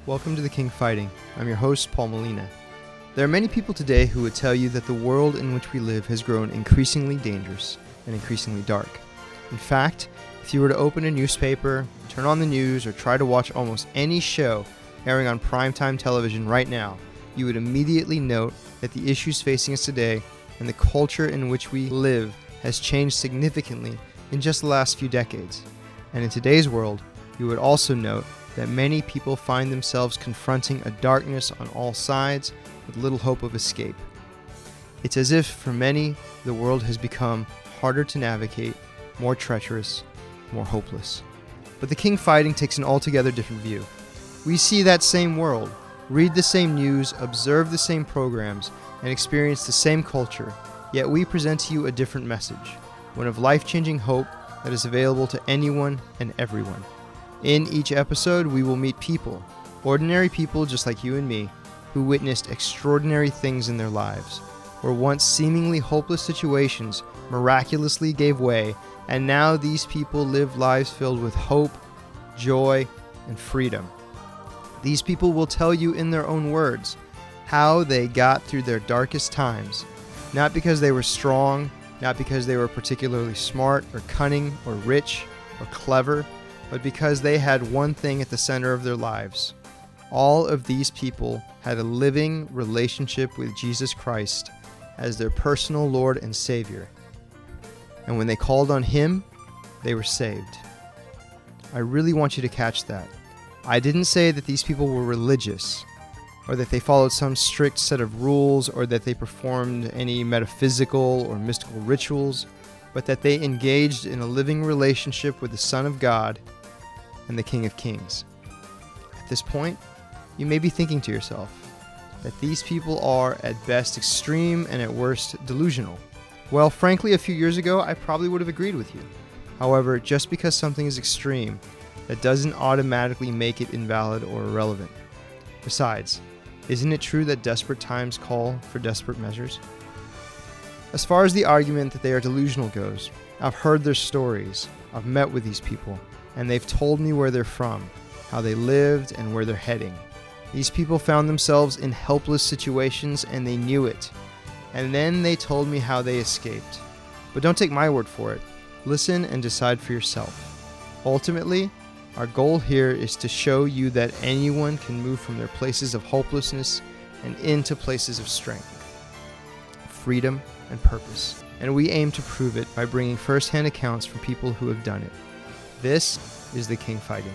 Welcome to The King Fighting. I'm your host, Paul Molina. There are many people today who would tell you that the world in which we live has grown increasingly dangerous and increasingly dark. In fact, if you were to open a newspaper, turn on the news, or try to watch almost any show airing on primetime television right now, you would immediately note that the issues facing us today and the culture in which we live has changed significantly in just the last few decades. And in today's world, you would also note that many people find themselves confronting a darkness on all sides with little hope of escape. It's as if, for many, the world has become harder to navigate, more treacherous, more hopeless. But The King Fighting takes an altogether different view. We see that same world, read the same news, observe the same programs, and experience the same culture, yet we present to you a different message, one of life-changing hope that is available to anyone and everyone. In each episode, we will meet people, ordinary people just like you and me, who witnessed extraordinary things in their lives, where once seemingly hopeless situations miraculously gave way, and now these people live lives filled with hope, joy, and freedom. These people will tell you in their own words how they got through their darkest times, not because they were strong, not because they were particularly smart or cunning or rich or clever, but because they had one thing at the center of their lives. All of these people had a living relationship with Jesus Christ as their personal Lord and Savior. And when they called on Him, they were saved. I really want you to catch that. I didn't say that these people were religious, or that they followed some strict set of rules, or that they performed any metaphysical or mystical rituals, but that they engaged in a living relationship with the Son of God and the King of Kings. At this point, you may be thinking to yourself that these people are at best extreme and at worst delusional. Well, frankly, a few years ago, I probably would have agreed with you. However, just because something is extreme, that doesn't automatically make it invalid or irrelevant. Besides, isn't it true that desperate times call for desperate measures? As far as the argument that they are delusional goes, I've heard their stories, I've met with these people, and they've told me where they're from, how they lived, and where they're heading. These people found themselves in helpless situations, and they knew it. And then they told me how they escaped. But don't take my word for it. Listen and decide for yourself. Ultimately, our goal here is to show you that anyone can move from their places of hopelessness and into places of strength, freedom, and purpose. And we aim to prove it by bringing first-hand accounts from people who have done it. This is The King Fighting.